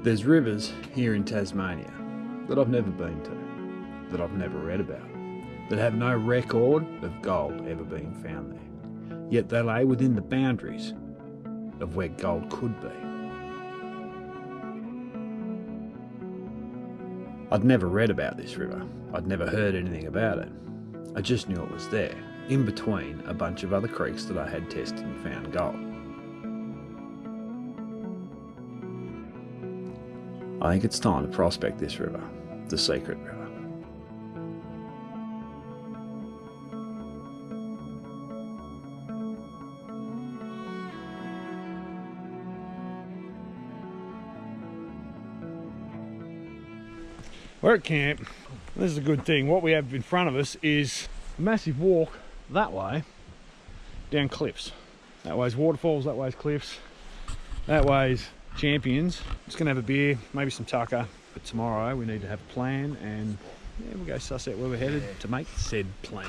There's rivers here in Tasmania that I've never been to, that I've never read about, that have no record of gold ever being found there. Yet they lay within the boundaries of where gold could be. I'd never read about this river. I'd never heard anything about it. I just knew it was there, in between a bunch of other creeks that I had tested and found gold. I think it's time to prospect this river, the Secret River. We're at camp. This is a good thing. What we have in front of us is a massive walk that way down cliffs. That way's waterfalls, that way's cliffs, that way's champions. Just gonna have a beer, maybe some tucker, but tomorrow we need to have a plan and yeah, we'll go suss out where we're headed to make said plan.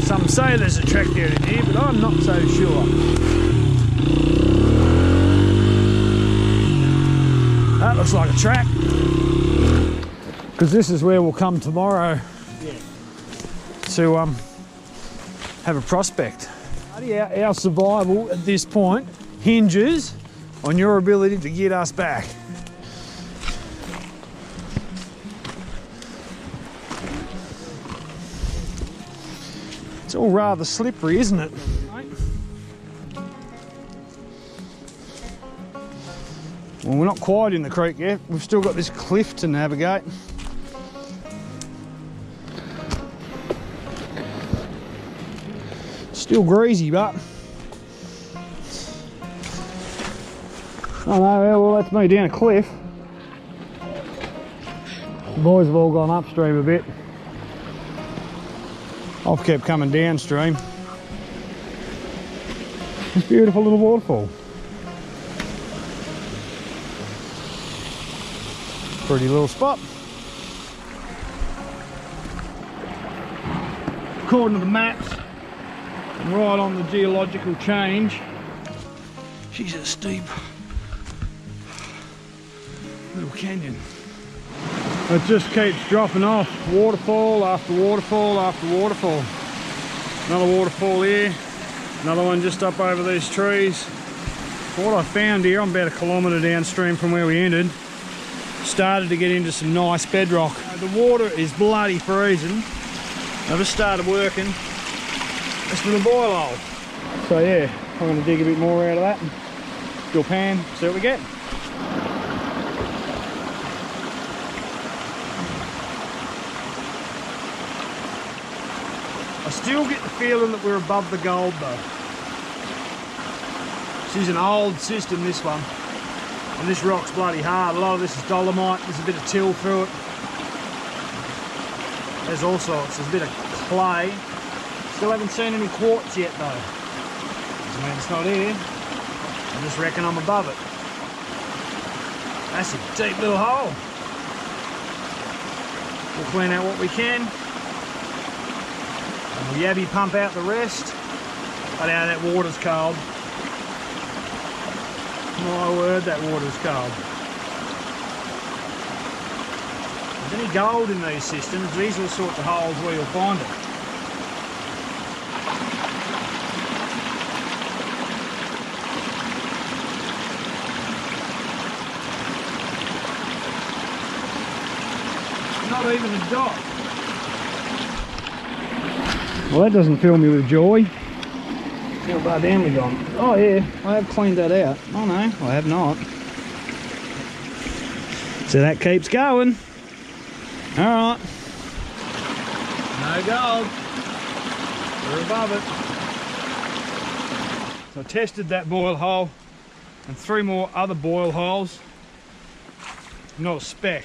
Some say there's a track there in here, but I'm not so sure. That looks like a track. Because this is where we'll come tomorrow to have a prospect. Our survival at this point hinges on your ability to get us back. It's all rather slippery, isn't it? Well, we're not quite in the creek yet. We've still got this cliff to navigate. Still greasy, but oh no, well that's me down a cliff. The boys have all gone upstream a bit. I've kept coming downstream. This beautiful little waterfall. Pretty little spot. According to the maps, I'm right on the geological change. She's a steep little canyon. It just keeps dropping off, waterfall after waterfall after waterfall. Another waterfall here, another one just up over these trees. What I found here, I'm about a kilometre downstream from where we ended, started to get into some nice bedrock. The water is bloody freezing. I just started working this little boil hole. So yeah, I'm going to dig a bit more out of that and do a pan, see what we get. I still get the feeling that we're above the gold though. This is an old system, this one. And this rock's bloody hard. A lot of this is dolomite, there's a bit of till through it. There's all sorts, there's a bit of clay. Still haven't seen any quartz yet though. Doesn't mean it's not here. I just reckon I'm above it. That's a deep little hole. We'll clean out what we can. And we'll yabby pump out the rest. But now that water's cold. My word, that water's cold. If there's any gold in these systems, these are the sorts of holes where you'll find it. Not even a dot. Well, that doesn't fill me with joy. How far down we gone? Oh yeah, I have cleaned that out. Oh no, I have not. So that keeps going. Alright. No gold. We're above it. So I tested that boil hole and 3 more other boil holes. Not a speck.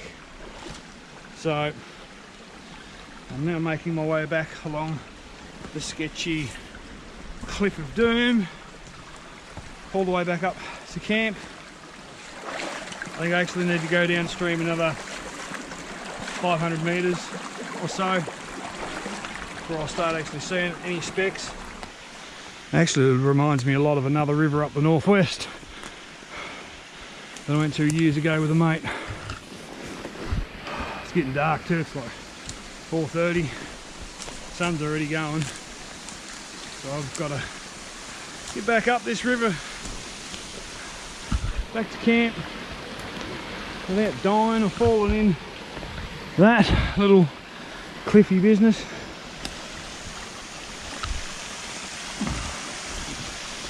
So I'm now making my way back along the sketchy Cliff of Doom, all the way back up to camp. I think I actually need to go downstream another 500 metres or so before I start actually seeing any specks. Actually, it reminds me a lot of another river up the northwest. that I went to years ago with a mate. It's getting dark too, it's like 4:30. Sun's already going. So I've got to get back up this river, back to camp, without dying or falling in that little cliffy business.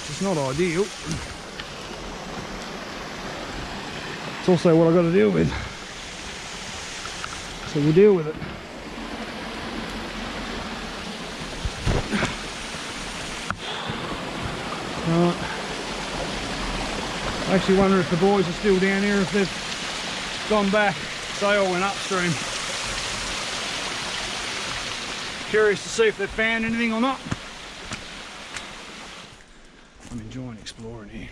It's not ideal. It's also what I've got to deal with. So we'll deal with it. Right. I actually wonder if the boys are still down here, if they've gone back. They all went upstream. Curious to see if they've found anything or not. I'm enjoying exploring here.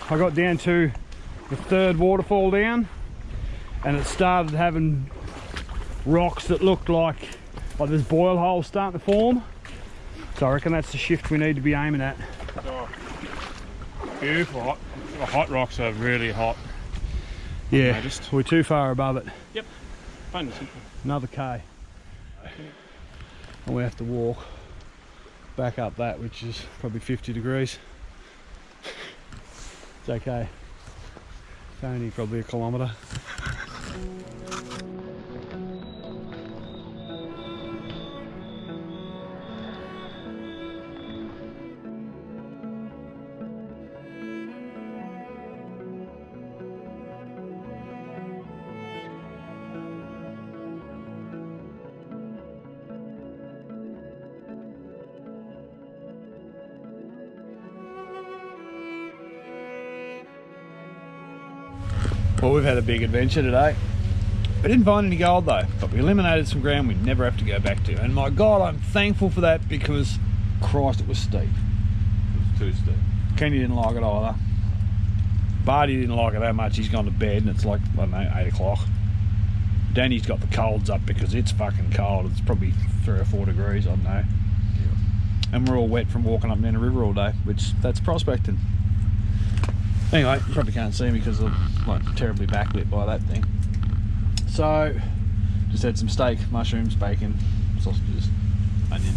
I got down to the third waterfall down and it started having rocks that looked like there's boil holes starting to form. So I reckon that's the shift we need to be aiming at. Oh, beautiful. Hot. The hot rocks are really hot. Yeah, we're too far above it. Yep. Fun. Another K. And we have to walk back up that, which is probably 50 degrees. It's okay. It's only probably a kilometre. Well, we've had a big adventure today. We didn't find any gold though, but we eliminated some ground we'd never have to go back to. And my God, I'm thankful for that because, Christ, it was steep. It was too steep. Kenny didn't like it either. Barty didn't like it that much. He's gone to bed and it's like, I don't know, 8 o'clock. Danny's got the colds up because it's fucking cold. It's probably 3 or 4 degrees, I don't know. Yeah. And we're all wet from walking up and down the river all day, which that's prospecting. Anyway, you probably can't see me because I'm like terribly backlit by that thing. So, just had some steak, mushrooms, bacon, sausages, onion,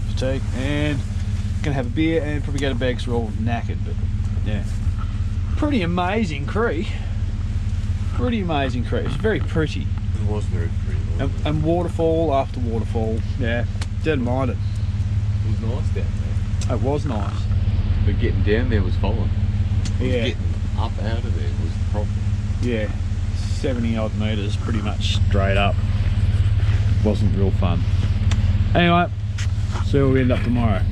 fatigue, and gonna have a beer and probably go to bed because we're all knackered. But yeah, pretty amazing creek. Pretty amazing creek. It's very pretty. It was very pretty. And waterfall after waterfall. Yeah, didn't mind it. It was nice down there. It was nice. But getting down there was fun. Yeah. Getting up out of there was the problem. Yeah, 70 odd metres pretty much straight up. Wasn't real fun. Anyway, see where we end up tomorrow.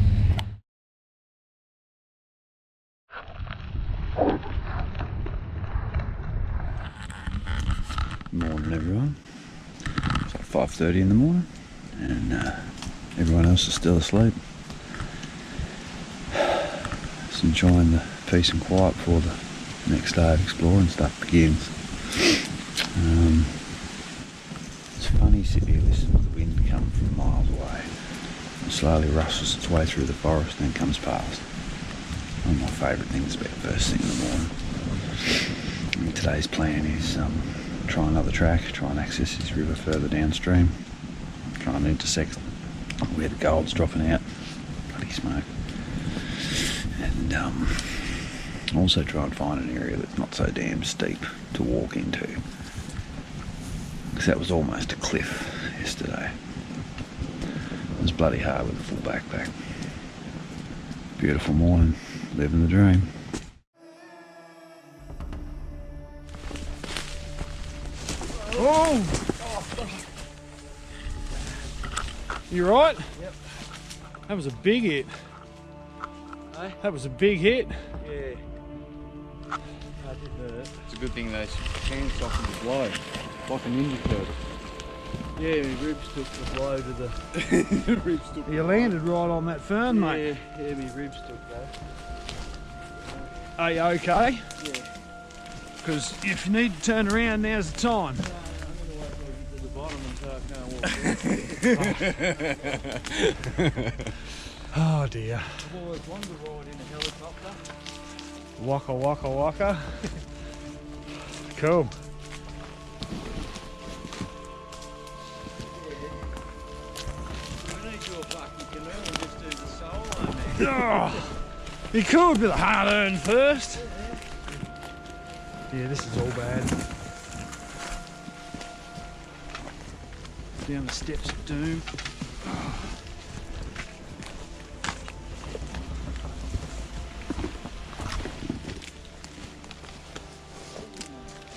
Morning everyone. It's like 5:30 in the morning and everyone else is still asleep. Just enjoying the peace and quiet before the next day of exploring stuff begins. It's funny, sit here listening to the wind come from miles away. It slowly rushes its way through the forest and then comes past. One of my favourite things about first thing in the morning. And today's plan is try another track, try and access this river further downstream, try and intersect where the gold's dropping out. Bloody smoke. And also try and find an area that's not so damn steep to walk into, because that was almost a cliff yesterday. It was bloody hard with a full backpack. Beautiful morning, living the dream. Oh! You right? Yep. That was a big hit. Eh? That was a big hit. Yeah. I did hurt. It's a good thing those hands softened the blow, like a ninja turtle. Yeah, my ribs took the blow to the... ribs took You landed right on that fern, mate. Yeah, my ribs took that. Are you okay? Yeah. Because if you need to turn around, now's the time. I'm going to wait till I get to the bottom until I can't walk. Oh dear. I've always wanted to ride in a helicopter. Waka waka waka. Cool. Oh, you could with a hard earned first. Yeah, this is all bad. Down the steps of doom.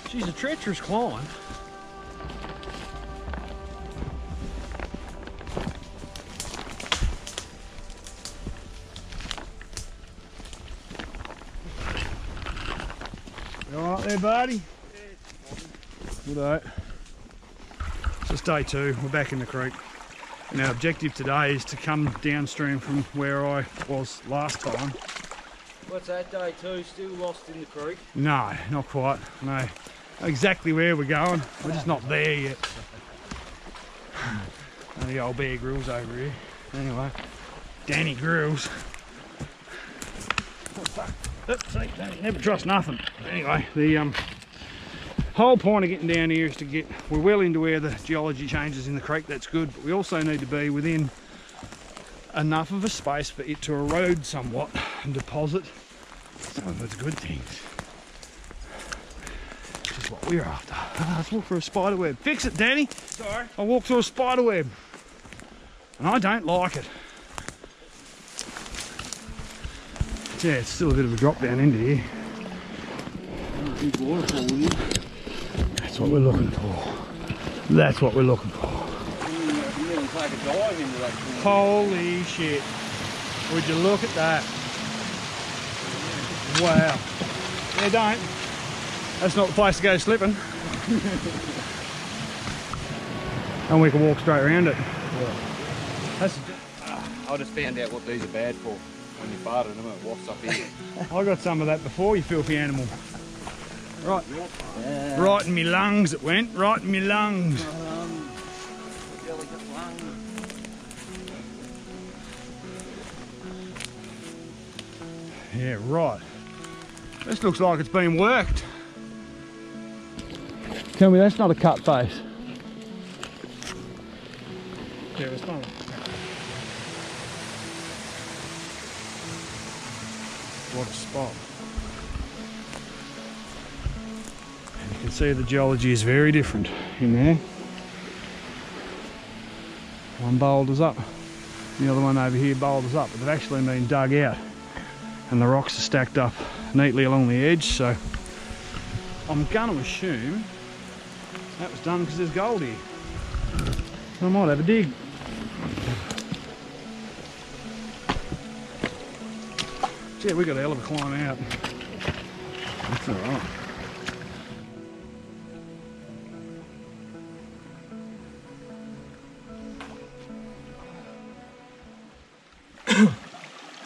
She's a treacherous climb. You alright there, buddy? Good day. So it's day 2, we're back in the creek. And our objective today is to come downstream from where I was last time. What's that, day 2? Still lost in the creek? No, not quite. No. Exactly where we're going. We're just not there yet. And the old Bear Grylls over here. Anyway, Danny Grills. Oh, fuck. Oops, see, Danny never trust nothing. Anyway, the whole point of getting down here is to get, we're well into where the geology changes in the creek, that's good, but we also need to be within enough of a space for it to erode somewhat and deposit some of those good things. Which is what we're after. Let's look for a spider web. Fix it, Danny! Sorry. I walked through a spider web. And I don't like it. Yeah, it's still a bit of a drop down into here. Big waterfall here. That's what we're looking for. That's what we're looking for. You nearly take a dive into that pool. Holy shit. Would you look at that? Wow. Yeah, don't. That's not the place to go slipping. And we can walk straight around it. Yeah. That's, I just found out what these are bad for. When you farted them, it wafts up here. I got some of that before, you filthy animal. Right. Right in me lungs it went. Right in me lungs. Delicate lung. Yeah, right. This looks like it's been worked. Tell me that's not a cut face. Yeah, it's not. What a spot. And you can see the geology is very different in there. One boulders up, the other one over here boulders up, but they've actually been dug out and the rocks are stacked up neatly along the edge, so I'm going to assume that was done because there's gold here. I might have a dig. Yeah, we got a hell of a climb out. That's alright.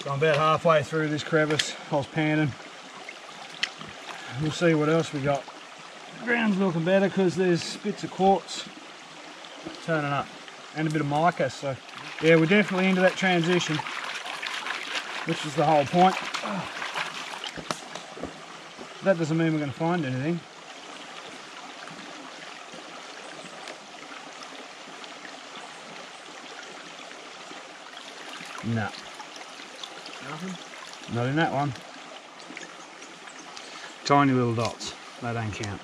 So I'm about halfway through this crevice. I was panning. We'll see what else we got. The ground's looking better because there's bits of quartz turning up and a bit of mica, so yeah, we're definitely into that transition, which is the whole point. That doesn't mean we're going to find anything. No. Nothing? Not in that one. Tiny little dots. They don't count.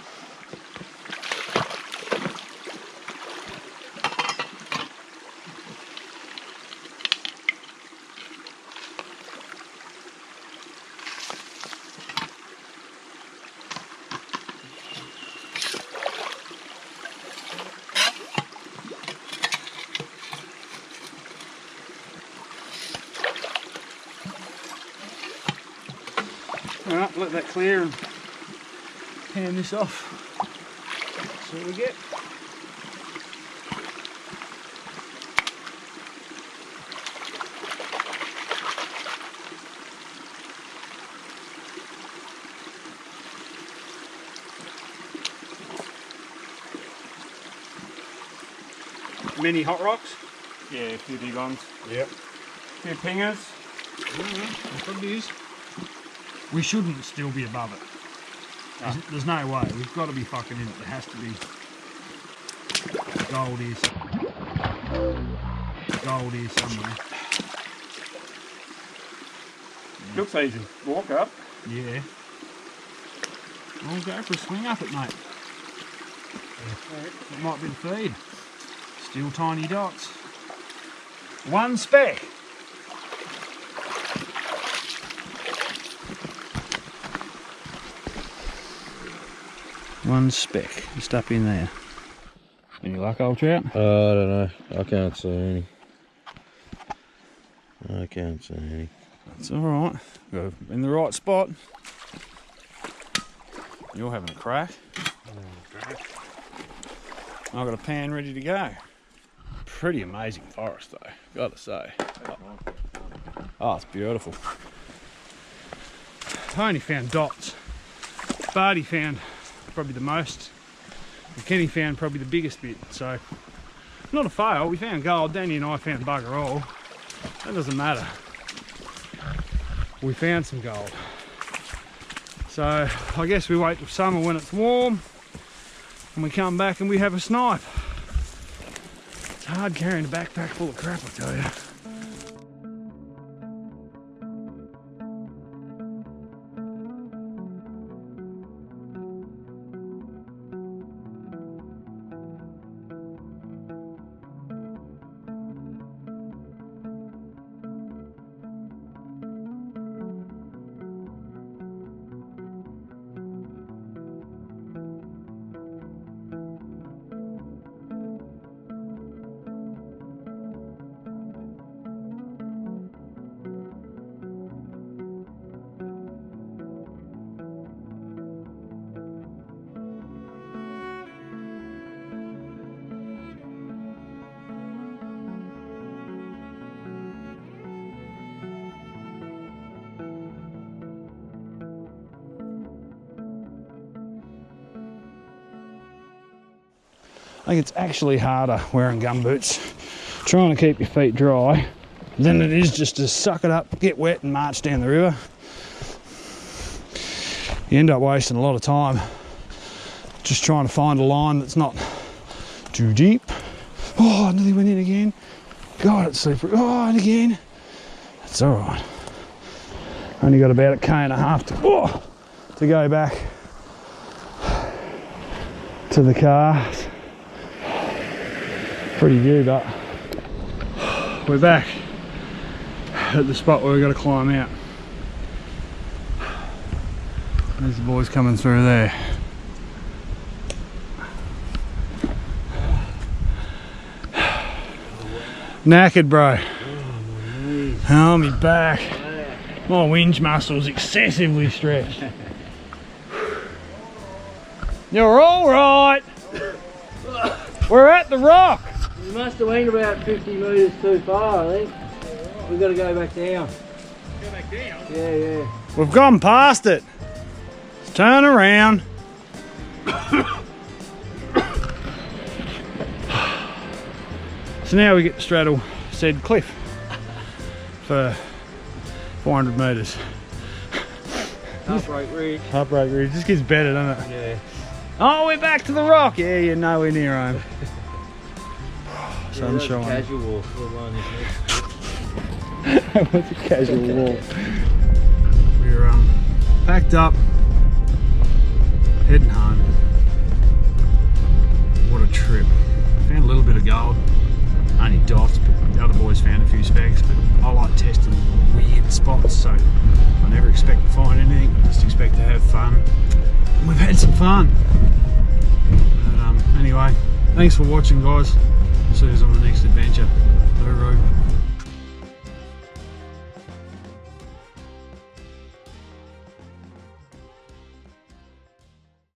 Alright, let that clear and pan this off. That's what we get. Many hot rocks? Yeah, a few big ones. Yep. A few pingers. That's what it is. We shouldn't still be above it. There's no way. We've got to be fucking in it. There has to be. Gold is. Gold is somewhere. Looks easy. Walk up. Yeah. I'll go for a swing up it, mate. It might be the feed. Still tiny dots. One speck. One speck, just up in there. Any luck, old trout? I don't know. I can't see any. I can't see any. It's alright. Got in the right spot. You're having a crack. I've got a pan ready to go. Pretty amazing forest though, gotta say. Oh, it's beautiful. I only found dots. Barty found probably the most. And Kenny found probably the biggest bit. So, not a fail. We found gold. Danny and I found bugger all. That doesn't matter. We found some gold. So, I guess we wait till summer when it's warm. And we come back and we have a snipe. It's hard carrying a backpack full of crap, I tell you. I think it's actually harder wearing gumboots, trying to keep your feet dry, than it is just to suck it up, get wet and march down the river. You end up wasting a lot of time just trying to find a line that's not too deep. Oh, I nearly went in again. God, it's slippery. Oh, and again. It's all right. Only got about 1.5 km to go back to the car. Pretty good, but we're back at the spot where we've got to climb out. There's the boys coming through there. Knackered, bro. Oh, my back. My whinge muscle's excessively stretched. You're all right. We're at the rock. You must have went about 50 metres too far, I think. We've got to go back down. Go back down. Yeah. We've gone past it. Let's turn around. So now we get to straddle said cliff for 400 metres. Heartbreak Ridge. Heartbreak Ridge. Just gets better, doesn't it? Yeah. Oh, we're back to the rock. Yeah, you're nowhere near home. Sunshine. Casual walk. What's a casual walk? We're packed up, heading home. What a trip. Found a little bit of gold, only dots, but the other boys found a few specks. But I like testing weird spots, so I never expect to find anything. I just expect to have fun. And we've had some fun. But anyway, thanks for watching, guys. See you on the next adventure.